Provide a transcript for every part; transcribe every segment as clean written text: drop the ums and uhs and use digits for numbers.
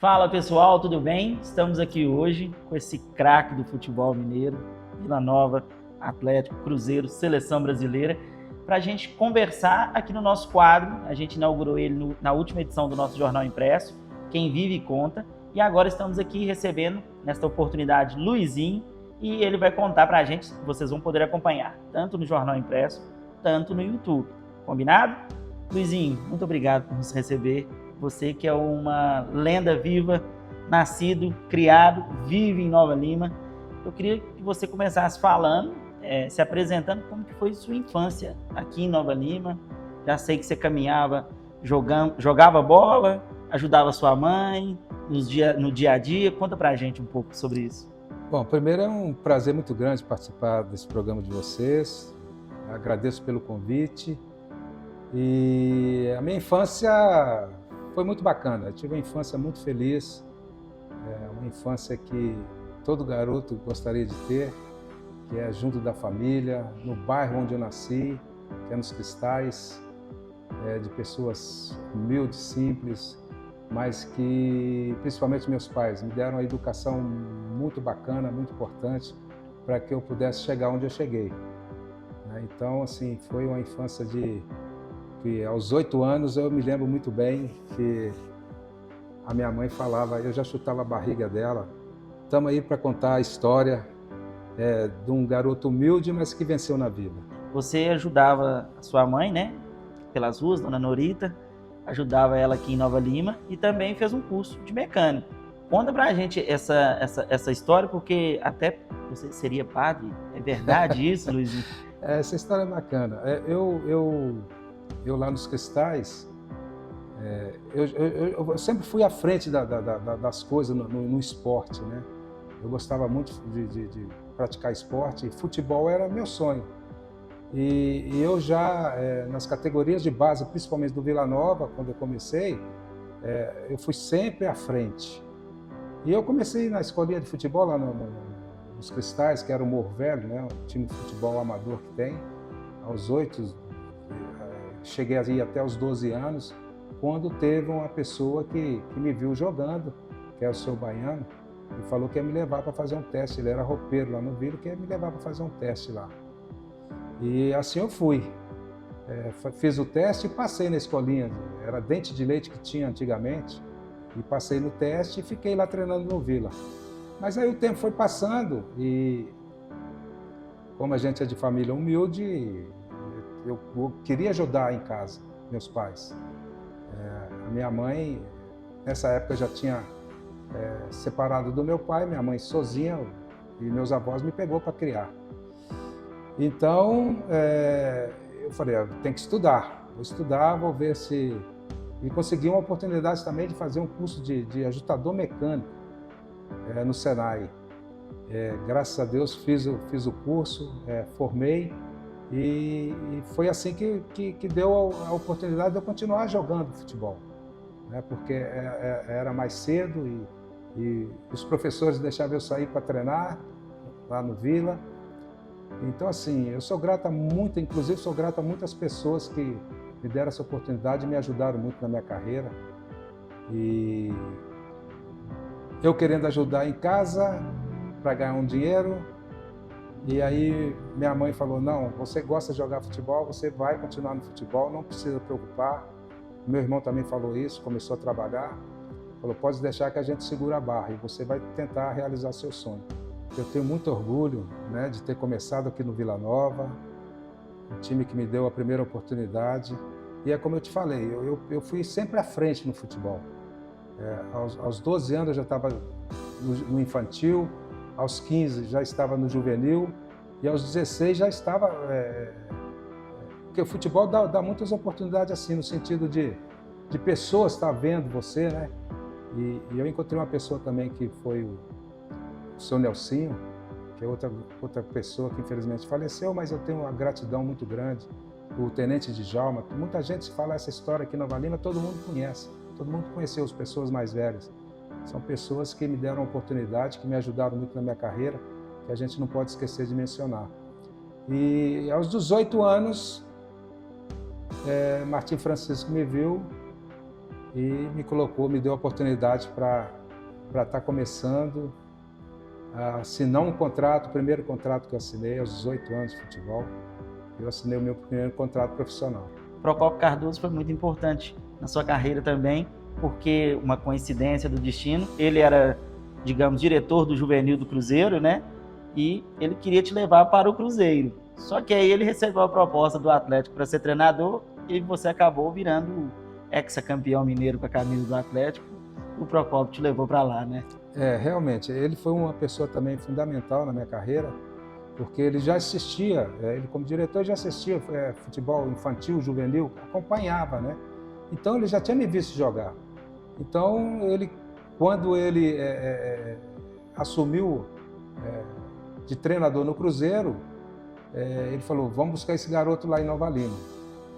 Fala pessoal, tudo bem? Estamos aqui hoje com esse craque do futebol mineiro, Vila Nova, Atlético, Cruzeiro, Seleção Brasileira, para a gente conversar aqui no nosso quadro. A gente inaugurou ele na última edição do nosso Jornal Impresso, Quem Vive Conta, e agora estamos aqui recebendo, nesta oportunidade, Luizinho, e ele vai contar para a gente, vocês vão poder acompanhar, tanto no Jornal Impresso, tanto no YouTube. Combinado? Luizinho, muito obrigado por nos receber. Você que é uma lenda viva, nascido, criado, vive em Nova Lima. Eu queria que você começasse falando, se apresentando como que foi sua infância aqui em Nova Lima. Já sei que você caminhava, jogava bola, ajudava sua mãe no dia a dia. Conta pra gente um pouco sobre isso. Bom, primeiro é um prazer muito grande participar desse programa de vocês. Agradeço pelo convite. E a minha infância foi muito bacana. Eu tive uma infância muito feliz, uma infância que todo garoto gostaria de ter, que é junto da família, no bairro onde eu nasci, que é nos Cristais, de pessoas humildes, simples, mas que, principalmente meus pais, me deram uma educação muito bacana, muito importante, para que eu pudesse chegar onde eu cheguei. Então, assim, foi uma infância que aos 8 anos eu me lembro muito bem que a minha mãe falava, eu já chutava a barriga dela, estamos aí para contar a história de um garoto humilde, mas que venceu na vida. Você ajudava a sua mãe, né, pelas ruas, Dona Norita, ajudava ela aqui em Nova Lima e também fez um curso de mecânico. Conta pra gente essa história, porque até você seria padre, é verdade isso, Luizinho? Essa história é bacana. Eu lá nos Cristais, eu sempre fui à frente das coisas no esporte, né? Eu gostava muito de praticar esporte, e futebol era meu sonho. E eu já, nas categorias de base, principalmente do Vila Nova, quando eu comecei, eu fui sempre à frente. E eu comecei na escolinha de futebol lá nos Cristais, que era o Morro Velho, né? O time de futebol amador que tem, aos 8, cheguei a ir até os 12 anos, quando teve uma pessoa que me viu jogando, que é o seu Baiano, e falou que ia me levar para fazer um teste. Ele era roupeiro lá no Vila, que ia me levar para fazer um teste lá. E assim eu fui. Fiz o teste e passei na escolinha. Era Dente de Leite que tinha antigamente. E passei no teste e fiquei lá treinando no Vila. Mas aí o tempo foi passando e, como a gente é de família humilde, eu queria ajudar em casa, meus pais. A minha mãe, nessa época, já tinha separado do meu pai, minha mãe sozinha, e meus avós me pegou para criar. Então, eu falei, tem que estudar. Vou estudar, vou ver se... E consegui uma oportunidade também de fazer um curso de ajustador mecânico no Senai. Graças a Deus fiz o curso, formei, e foi assim que deu a oportunidade de eu continuar jogando futebol, né? Porque era mais cedo e os professores deixavam eu sair para treinar lá no Vila. Então, assim, eu sou grato a muito, inclusive sou grato a muitas pessoas que me deram essa oportunidade e me ajudaram muito na minha carreira. E eu querendo ajudar em casa para ganhar um dinheiro, e aí minha mãe falou, não, você gosta de jogar futebol, você vai continuar no futebol, não precisa preocupar. Meu irmão também falou isso, começou a trabalhar, falou, pode deixar que a gente segura a barra e você vai tentar realizar seu sonho. Eu tenho muito orgulho, né, de ter começado aqui no Vila Nova, um time que me deu a primeira oportunidade. E é como eu te falei, eu fui sempre à frente no futebol. Aos 12 anos eu já estava no infantil, aos 15 já estava no juvenil, e aos 16 já estava... porque o futebol dá muitas oportunidades assim, no sentido de pessoas estar vendo você, né? E eu encontrei uma pessoa também que foi o seu Nelsinho, que é outra pessoa que infelizmente faleceu, mas eu tenho uma gratidão muito grande. O Tenente Djalma, muita gente se fala essa história aqui em Nova Lima, todo mundo conhece, todo mundo conheceu as pessoas mais velhas. São pessoas que me deram uma oportunidade, que me ajudaram muito na minha carreira, que a gente não pode esquecer de mencionar. E aos 18 anos, Martim Francisco me viu e me colocou, me deu a oportunidade para estar começando a assinar um contrato, o primeiro contrato que eu assinei aos 18 anos de futebol. Eu assinei o meu primeiro contrato profissional. Procópio Cardoso foi muito importante na sua carreira também, porque uma coincidência do destino, ele era, digamos, diretor do juvenil do Cruzeiro, né? E ele queria te levar para o Cruzeiro. Só que aí ele recebeu a proposta do Atlético para ser treinador e você acabou virando ex-campeão mineiro com a camisa do Atlético. O Procópio te levou para lá, né? Realmente, ele foi uma pessoa também fundamental na minha carreira, porque ele já assistia, ele como diretor já assistia futebol infantil, juvenil, acompanhava, né? Então ele já tinha me visto jogar. Então quando ele assumiu de treinador no Cruzeiro, ele falou, vamos buscar esse garoto lá em Nova Lima,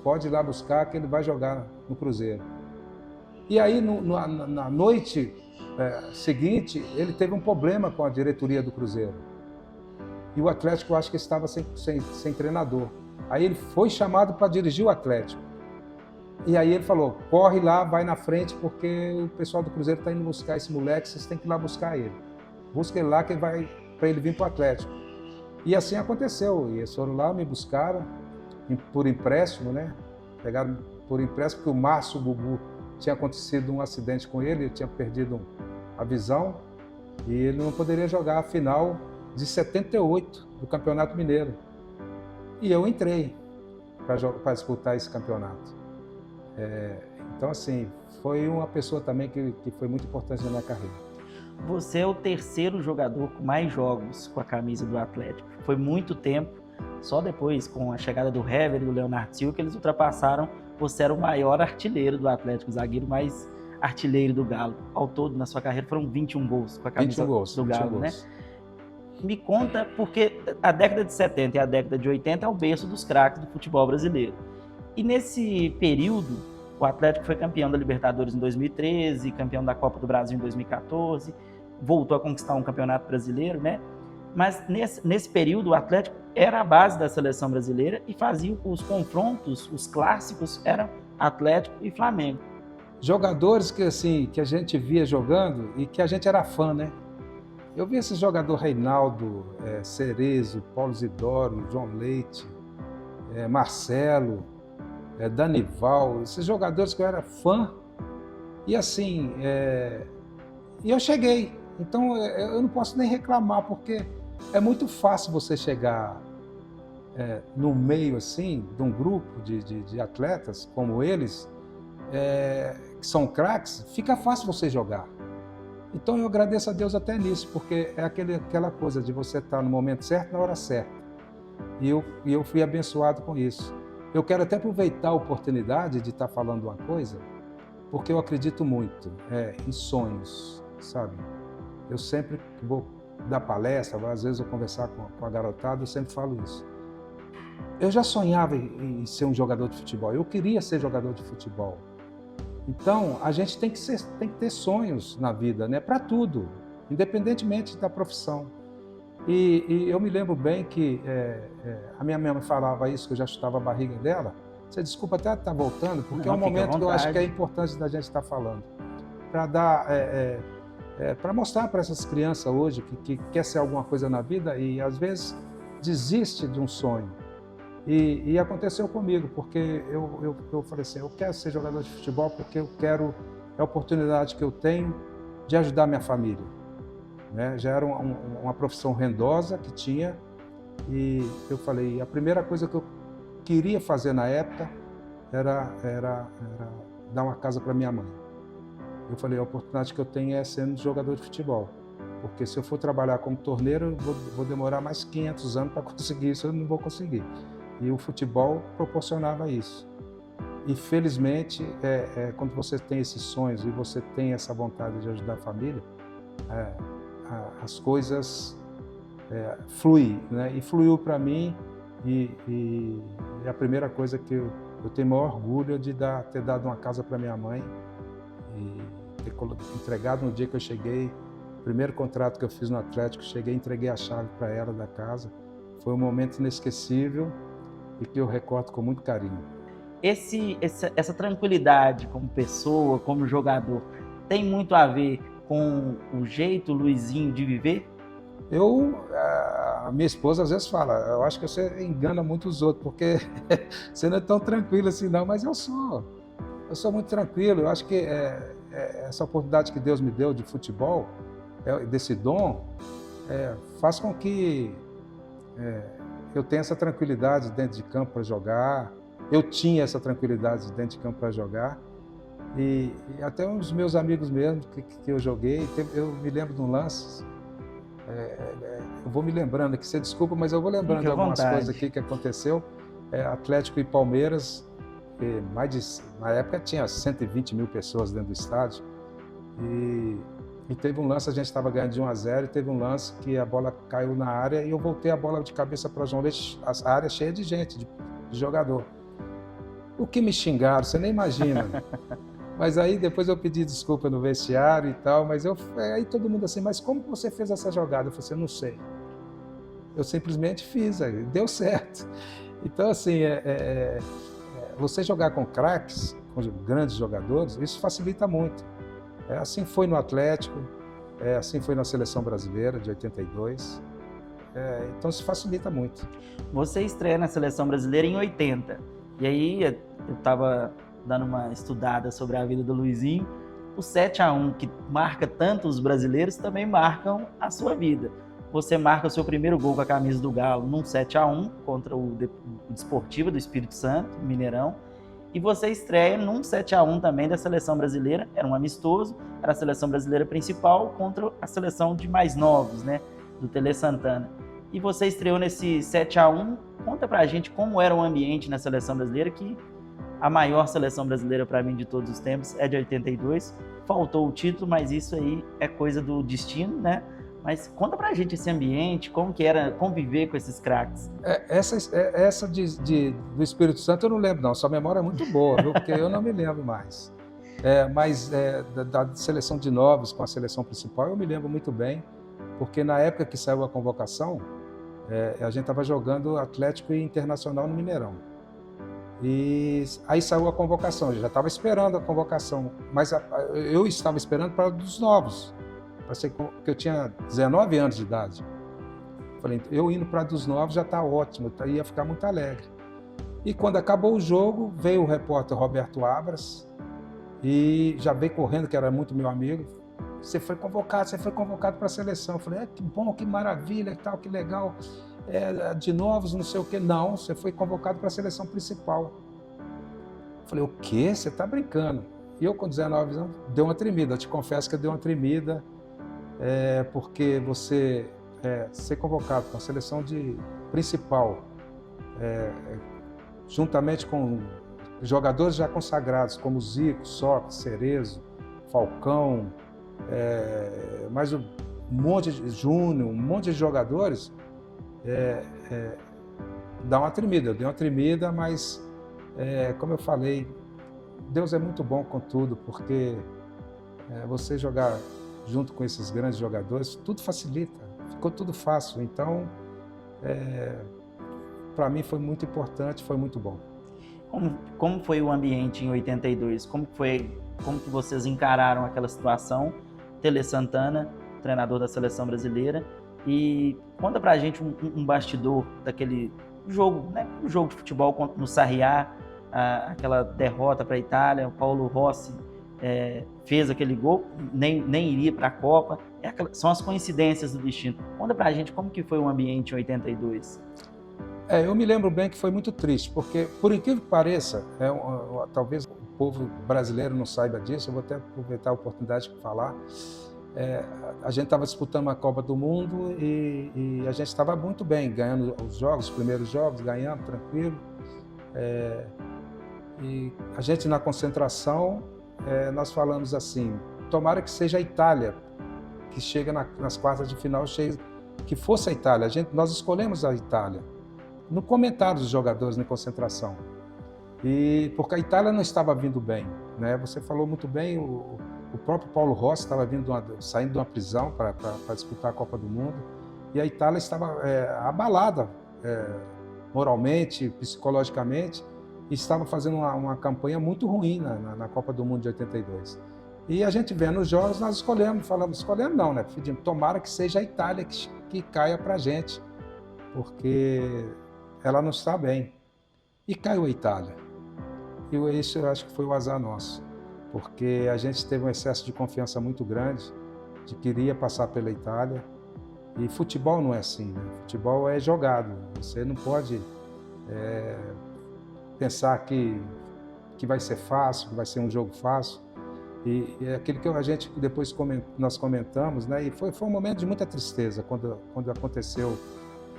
pode ir lá buscar que ele vai jogar no Cruzeiro. E aí na noite seguinte, ele teve um problema com a diretoria do Cruzeiro. E o Atlético, eu acho que estava sem treinador. Aí ele foi chamado para dirigir o Atlético. E aí ele falou, corre lá, vai na frente, porque o pessoal do Cruzeiro está indo buscar esse moleque, vocês têm que ir lá buscar ele. Busca ele lá, que ele vai para ele vir para o Atlético. E assim aconteceu. E eles foram lá, me buscaram por empréstimo, né? Pegaram por empréstimo, porque o Márcio Gugu tinha acontecido um acidente com ele tinha perdido a visão e ele não poderia jogar a final de 78 do Campeonato Mineiro. E eu entrei para disputar esse campeonato. Então, assim, foi uma pessoa também que foi muito importante na minha carreira. Você é o terceiro jogador com mais jogos com a camisa do Atlético. Foi muito tempo, só depois, com a chegada do Hever e do Leonardo Silva, que eles ultrapassaram. Você era o maior artilheiro do Atlético, o zagueiro mais artilheiro do Galo. Ao todo, na sua carreira, foram 21 gols com a camisa do Galo, né? Me conta, porque a década de 70 e a década de 80 é o berço dos craques do futebol brasileiro. E nesse período, o Atlético foi campeão da Libertadores em 2013, campeão da Copa do Brasil em 2014, voltou a conquistar um campeonato brasileiro, né? Mas nesse período, o Atlético era a base da seleção brasileira e fazia os confrontos, os clássicos, eram Atlético e Flamengo. Jogadores que a gente via jogando e que a gente era fã, né? Eu vi esse jogador Reinaldo, Cerezo, Paulo Isidoro, João Leite, Marcelo, Danival, esses jogadores que eu era fã. E assim, e eu cheguei. Então eu não posso nem reclamar, porque é muito fácil você chegar no meio assim, de um grupo de atletas como eles, que são craques, fica fácil você jogar. Então eu agradeço a Deus até nisso, porque é aquela coisa de você estar no momento certo, na hora certa. E eu fui abençoado com isso. Eu quero até aproveitar a oportunidade de estar falando uma coisa, porque eu acredito muito em sonhos, sabe? Eu sempre vou dar palestra, às vezes eu conversar com a garotada, eu sempre falo isso. Eu já sonhava em ser um jogador de futebol, eu queria ser jogador de futebol. Então, a gente tem que ter sonhos na vida, né? Para tudo, independentemente da profissão. E eu me lembro bem que a minha mãe falava isso, que eu já chutava a barriga dela. Você desculpa até estar voltando, porque é um momento que eu acho que é importante da gente estar falando. Para dar, para mostrar para essas crianças hoje que quer ser alguma coisa na vida e às vezes desiste de um sonho. E aconteceu comigo, porque eu falei assim, eu quero ser jogador de futebol porque eu quero, é a oportunidade que eu tenho de ajudar minha família. Né? Já era uma profissão rendosa que tinha, e eu falei, a primeira coisa que eu queria fazer na época era dar uma casa para minha mãe. Eu falei, a oportunidade que eu tenho é sendo jogador de futebol, porque se eu for trabalhar como torneiro, eu vou demorar mais 500 anos para conseguir isso, eu não vou conseguir. E o futebol proporcionava isso. E felizmente, quando você tem esses sonhos e você tem essa vontade de ajudar a família, as coisas fluem, né? E fluiu para mim, e a primeira coisa que eu tenho maior orgulho é de ter dado uma casa para minha mãe e ter entregado no dia que eu cheguei, o primeiro contrato que eu fiz no Atlético, cheguei e entreguei a chave para ela da casa. Foi um momento inesquecível e que eu recordo com muito carinho. essa tranquilidade como pessoa, como jogador, tem muito a ver com o jeito, Luizinho, de viver? A minha esposa às vezes fala, eu acho que você engana muito os outros, porque você não é tão tranquilo assim não, mas eu sou muito tranquilo. Eu acho que essa oportunidade que Deus me deu de futebol, desse dom, faz com que eu tenha essa tranquilidade dentro de campo para jogar. Eu tinha essa tranquilidade dentro de campo para jogar. E até uns meus amigos mesmo que eu joguei, eu me lembro de um lance, eu vou me lembrando aqui, você desculpa, mas eu vou lembrando de algumas coisas aqui que aconteceu. Atlético e Palmeiras, na época tinha 120 mil pessoas dentro do estádio, e teve um lance, a gente estava ganhando de 1-0, e teve um lance que a bola caiu na área e eu voltei a bola de cabeça para João Leite, a área cheia de gente, de jogador. O que me xingaram, você nem imagina. Mas aí depois eu pedi desculpa no vestiário e tal, mas aí todo mundo assim, mas como você fez essa jogada? Eu falei assim, eu não sei. Eu simplesmente fiz, deu certo. Então assim, você jogar com craques, com grandes jogadores, isso facilita muito. Assim foi no Atlético, assim foi na Seleção Brasileira de 82, então isso facilita muito. Você estreia na Seleção Brasileira em 80, e aí eu estava dando uma estudada sobre a vida do Luizinho. O 7-1, que marca tanto os brasileiros, também marcam a sua vida. Você marca o seu primeiro gol com a camisa do Galo num 7-1 contra o Desportivo do Espírito Santo, Mineirão, e você estreia num 7-1 também da Seleção Brasileira, era um amistoso, era a Seleção Brasileira principal contra a seleção de mais novos, né, do Tele Santana. E você estreou nesse 7-1, conta pra gente como era o ambiente na Seleção Brasileira, que a maior seleção brasileira para mim de todos os tempos é de 82, faltou o título, mas isso aí é coisa do destino, né? Mas conta pra gente esse ambiente, como que era conviver com esses craques. Essa do Espírito Santo eu não lembro não, sua memória é muito boa, viu? Porque eu não me lembro mais. Mas da seleção de novos com a seleção principal eu me lembro muito bem, porque na época que saiu a convocação, a gente estava jogando Atlético e Internacional no Mineirão. E aí saiu a convocação, eu já estava esperando a convocação, mas eu estava esperando para dos novos, porque eu tinha 19 anos de idade. Falei, eu indo para dos novos já está ótimo, eu ia ficar muito alegre. E quando acabou o jogo, veio o repórter Roberto Abras e já veio correndo, que era muito meu amigo. Você foi convocado para a seleção. Eu falei, que bom, que maravilha, tal, que legal. De novos, não sei o quê. Não, você foi convocado para a seleção principal. Eu falei, o quê? Você está brincando? E eu com 19 anos, deu uma tremida. Eu te confesso que eu dei uma tremida, porque você ser convocado para a seleção principal, juntamente com jogadores já consagrados, como Zico, Sócrates, Cerezo, Falcão, mais um monte de Júnior, um monte de jogadores, dá uma tremida. Eu dei uma tremida, mas, como eu falei, Deus é muito bom com tudo, porque você jogar junto com esses grandes jogadores, tudo facilita, ficou tudo fácil. Então, para mim foi muito importante, foi muito bom. Como foi o ambiente em 82? Como que vocês encararam aquela situação? Tele Santana, treinador da Seleção Brasileira, e conta pra gente um bastidor daquele jogo, né? Um jogo de futebol no Sarriá, aquela derrota para a Itália. O Paulo Rossi fez aquele gol, nem iria para a Copa. São as coincidências do destino. Conta pra gente como que foi o ambiente em 82. Eu me lembro bem que foi muito triste, porque, por incrível que pareça, talvez o povo brasileiro não saiba disso, eu vou até aproveitar a oportunidade para falar. A gente estava disputando uma Copa do Mundo e a gente estava muito bem, ganhando os primeiros jogos, ganhando tranquilo. E a gente, na concentração, nós falamos assim, tomara que seja a Itália, que chega nas quartas de final, que fosse a Itália. Nós escolhemos a Itália. No comentário dos jogadores na concentração. Porque a Itália não estava vindo bem, né? Você falou muito bem, o próprio Paulo Rossi estava saindo de uma prisão para disputar a Copa do Mundo, e a Itália estava abalada moralmente, psicologicamente, estava fazendo uma campanha muito ruim na Copa do Mundo de 82. E a gente vendo os jogos, nós escolhemos não, né? Pedimos, tomara que seja a Itália que caia para a gente, porque ela não está bem. E caiu a Itália. E isso eu acho que foi o azar nosso, porque a gente teve um excesso de confiança muito grande, de que iria passar pela Itália. E futebol não é assim, né? Futebol é jogado. Você não pode pensar que vai ser fácil, que vai ser um jogo fácil. E é aquilo que a gente depois nós comentamos, né? E foi um momento de muita tristeza quando aconteceu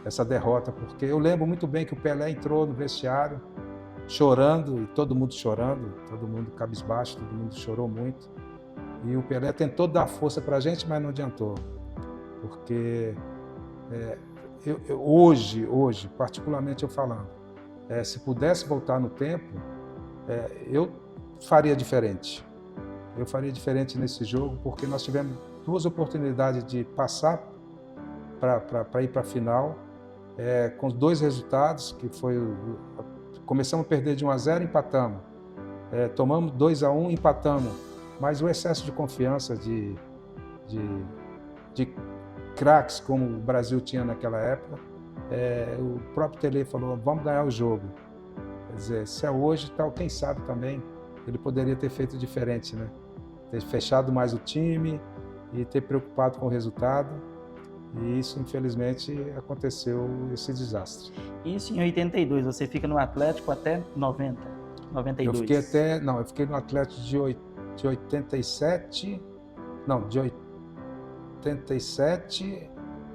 essa derrota, porque eu lembro muito bem que o Pelé entrou no vestiário chorando, e todo mundo chorando, todo mundo cabisbaixo, todo mundo chorou muito. E o Pelé tentou dar força para a gente, mas não adiantou, porque hoje, particularmente eu falando, se pudesse voltar no tempo, eu faria diferente. Eu faria diferente nesse jogo, porque nós tivemos 2 oportunidades de passar para ir para a final, com os 2 resultados, que foi... Começamos a perder de 1-0, empatamos. Tomamos 2-1, empatamos. Mas o excesso de confiança de craques como o Brasil tinha naquela época, o próprio Tele falou, vamos ganhar o jogo. Quer dizer, se é hoje, tal, quem sabe também, ele poderia ter feito diferente, né? Ter fechado mais o time e ter preocupado com o resultado. E isso, infelizmente, aconteceu, esse desastre. Isso em 82, você fica no Atlético até 90, 92? Eu fiquei no Atlético de 87, não, de 87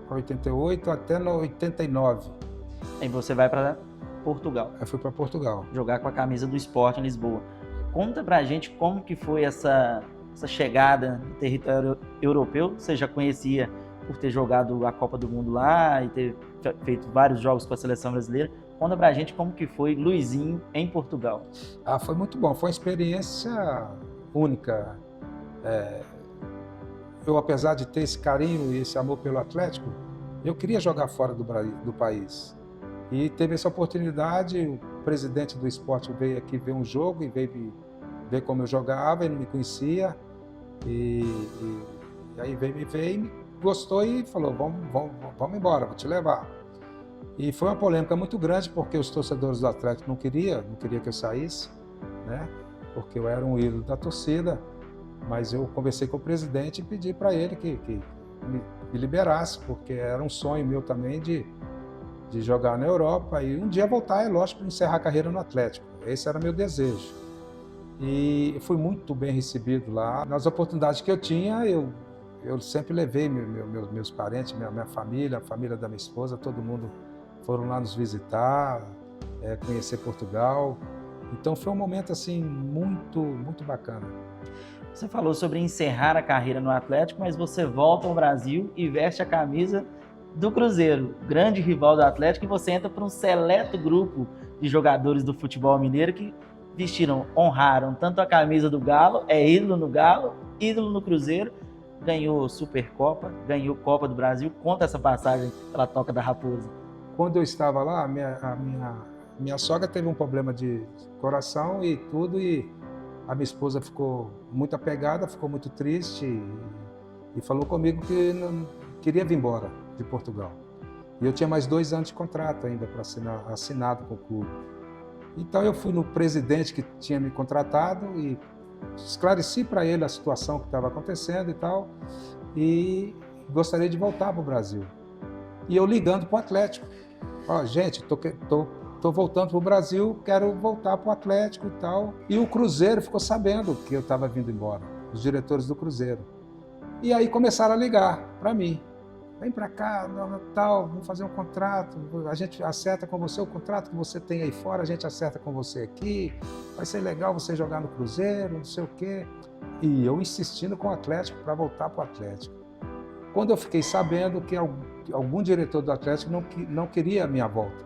para 88 até 89. Aí você vai para Portugal. Eu fui para Portugal. Jogar com a camisa do Sport em Lisboa. Conta pra gente como que foi essa chegada no território europeu. Você já conhecia por ter jogado a Copa do Mundo lá e ter feito vários jogos com a seleção brasileira. Conta pra gente como que foi Luizinho em Portugal. Foi muito bom, foi uma experiência única. Eu, apesar de ter esse carinho e esse amor pelo Atlético, eu queria jogar fora do país. E teve essa oportunidade, o presidente do Sport veio aqui ver um jogo e veio ver como eu jogava, ele não me conhecia. E aí veio me ver, gostou e falou, vamos embora, vou te levar. E foi uma polêmica muito grande, porque os torcedores do Atlético não queriam que eu saísse, né? Porque eu era um ídolo da torcida, mas eu conversei com o presidente e pedi para ele que me liberasse, porque era um sonho meu também de jogar na Europa e um dia voltar, é lógico, para encerrar a carreira no Atlético. Esse era meu desejo. E fui muito bem recebido lá. Nas oportunidades que eu tinha, eu sempre levei meus parentes, minha família, a família da minha esposa, todo mundo foram lá nos visitar, conhecer Portugal. Então foi um momento assim muito, muito bacana. Você falou sobre encerrar a carreira no Atlético, mas você volta ao Brasil e veste a camisa do Cruzeiro, grande rival do Atlético, e você entra para um seleto grupo de jogadores do futebol mineiro que honraram tanto a camisa do Galo, ídolo no Galo, ídolo no Cruzeiro, ganhou Supercopa, ganhou Copa do Brasil. Conta essa passagem pela Toca da Raposa. Quando eu estava lá, a minha sogra teve um problema de coração e tudo, e a minha esposa ficou muito apegada, ficou muito triste e falou comigo que não queria vir embora de Portugal. E eu tinha mais 2 anos de contrato ainda para assinado com o clube. Então eu fui no presidente que tinha me contratado e esclareci para ele a situação que estava acontecendo e tal, e gostaria de voltar para o Brasil. E eu ligando para o Atlético, gente, tô voltando para o Brasil, quero voltar para o Atlético e tal. E o Cruzeiro ficou sabendo que eu estava vindo embora, os diretores do Cruzeiro. E aí começaram a ligar para mim. Vem para cá, tal, vamos fazer um contrato, a gente acerta com você o contrato que você tem aí fora, a gente acerta com você aqui, vai ser legal você jogar no Cruzeiro, não sei o quê. E eu insistindo com o Atlético para voltar para o Atlético. Quando eu fiquei sabendo que algum diretor do Atlético não queria a minha volta.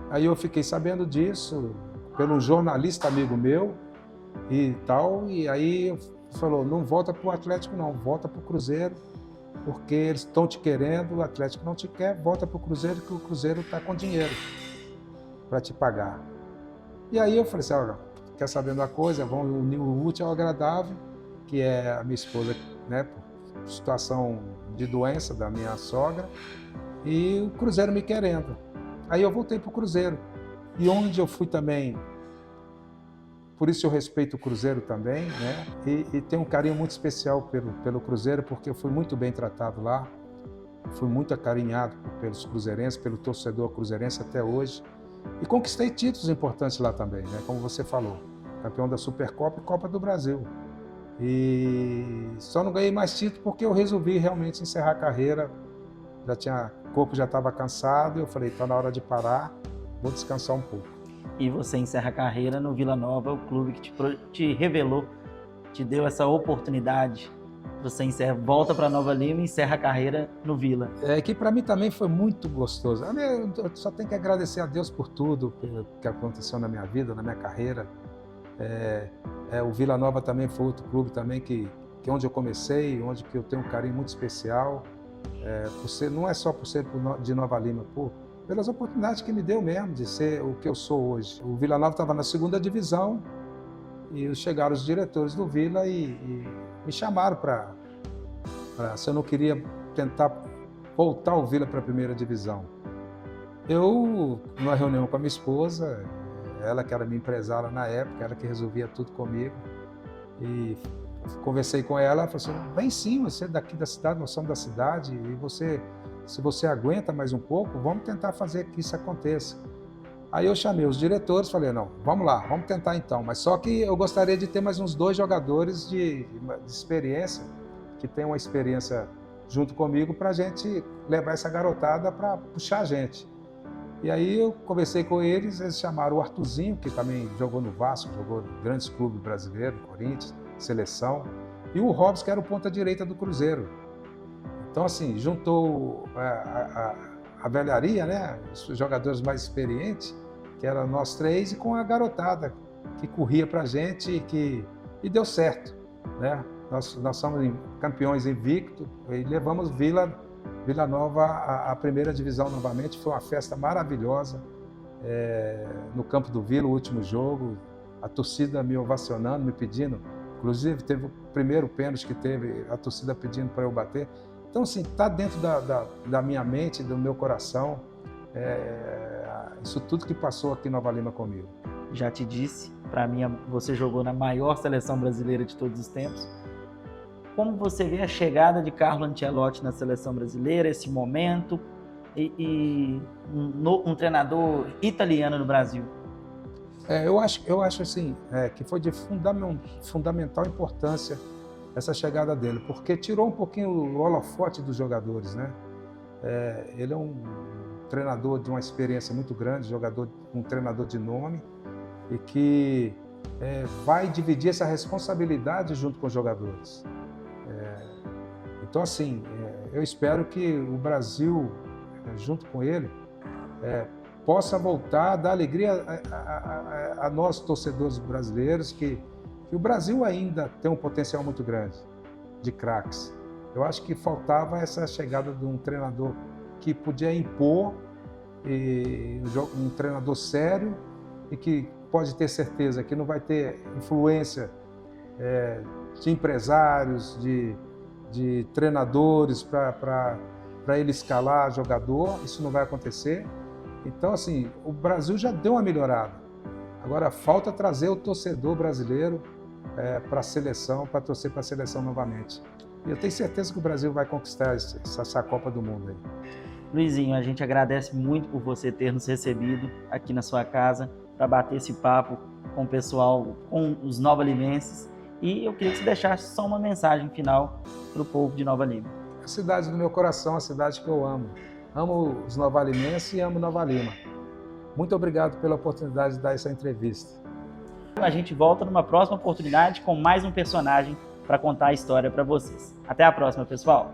Aí eu fiquei sabendo disso pelo jornalista amigo meu e tal, e aí falou, não volta para o Atlético não, volta para o Cruzeiro, porque eles estão te querendo, o Atlético não te quer, volta para o Cruzeiro que o Cruzeiro está com dinheiro para te pagar. E aí eu falei assim, olha, quer saber de uma coisa? Vamos unir o útil ao agradável, que é a minha esposa, né, por situação de doença da minha sogra, e o Cruzeiro me querendo. Aí eu voltei para o Cruzeiro. E onde eu fui também, por isso eu respeito o Cruzeiro também, né? E tenho um carinho muito especial pelo Cruzeiro, porque eu fui muito bem tratado lá, fui muito acarinhado pelos cruzeirenses, pelo torcedor cruzeirense até hoje. E conquistei títulos importantes lá também, né? Como você falou, campeão da Supercopa e Copa do Brasil. E só não ganhei mais título porque eu resolvi realmente encerrar a carreira. O corpo já estava cansado, eu falei, está na hora de parar, vou descansar um pouco. E você encerra a carreira no Vila Nova, o clube que te revelou, te deu essa oportunidade. Você volta para Nova Lima e encerra a carreira no Vila. Que para mim também foi muito gostoso. Eu só tenho que agradecer a Deus por tudo que aconteceu na minha vida, na minha carreira. O Vila Nova também foi outro clube também que onde eu comecei, onde que eu tenho um carinho muito especial. Não é só por ser de Nova Lima, pelas oportunidades que me deu mesmo de ser o que eu sou hoje. O Vila Nova estava na 2ª divisão e chegaram os diretores do Vila e me chamaram para se eu não queria tentar voltar o Vila para a 1ª divisão. Eu, numa reunião com a minha esposa, ela que era minha empresária na época, ela que resolvia tudo comigo, e conversei com ela, ela falou assim, vem sim, você é daqui da cidade, nós somos da cidade, e se você aguenta mais um pouco, vamos tentar fazer que isso aconteça. Aí eu chamei os diretores, falei, não, vamos lá, vamos tentar então, mas só que eu gostaria de ter mais uns 2 jogadores de experiência, que tenham uma experiência junto comigo para a gente levar essa garotada para puxar a gente. E aí eu conversei com eles chamaram o Arthurzinho, que também jogou no Vasco, jogou em grandes clubes brasileiros, Corinthians, Seleção, e o Robson, que era o ponta-direita do Cruzeiro. Então, assim, juntou a velharia, né, os jogadores mais experientes, que eram nós 3, e com a garotada que corria pra gente e deu certo, né? Nós somos campeões invictos e levamos Vila Nova à 1ª divisão novamente. Foi uma festa maravilhosa no campo do Vila, o último jogo, a torcida me ovacionando, me pedindo, inclusive teve o primeiro pênalti que teve, a torcida pedindo para eu bater. Então, assim, está dentro da minha mente, do meu coração, isso tudo que passou aqui em Nova Lima comigo. Já te disse, para mim, você jogou na maior seleção brasileira de todos os tempos. Como você vê a chegada de Carlo Ancelotti na seleção brasileira, esse momento, e um treinador italiano no Brasil? Eu acho assim, que foi de fundamental importância essa chegada dele, porque tirou um pouquinho o holofote dos jogadores, né? Ele é um treinador de uma experiência muito grande, um treinador de nome, e que vai dividir essa responsabilidade junto com os jogadores. Então, assim, eu espero que o Brasil, junto com ele, possa voltar a dar alegria a nós, torcedores brasileiros, que o Brasil ainda tem um potencial muito grande de craques. Eu acho que faltava essa chegada de um treinador que podia impor, um treinador sério e que pode ter certeza que não vai ter influência de empresários, de treinadores para ele escalar jogador. Isso não vai acontecer. Então, assim, o Brasil já deu uma melhorada. Agora, falta trazer o torcedor brasileiro para a seleção, para torcer para a seleção novamente. E eu tenho certeza que o Brasil vai conquistar essa Copa do Mundo aí. Luizinho, a gente agradece muito por você ter nos recebido aqui na sua casa para bater esse papo com o pessoal, com os novalimenses. E eu queria que você deixasse só uma mensagem final para o povo de Nova Lima. A cidade do meu coração, a cidade que eu amo. Amo os novalimenses e amo Nova Lima. Muito obrigado pela oportunidade de dar essa entrevista. A gente volta numa próxima oportunidade com mais um personagem para contar a história para vocês. Até a próxima, pessoal!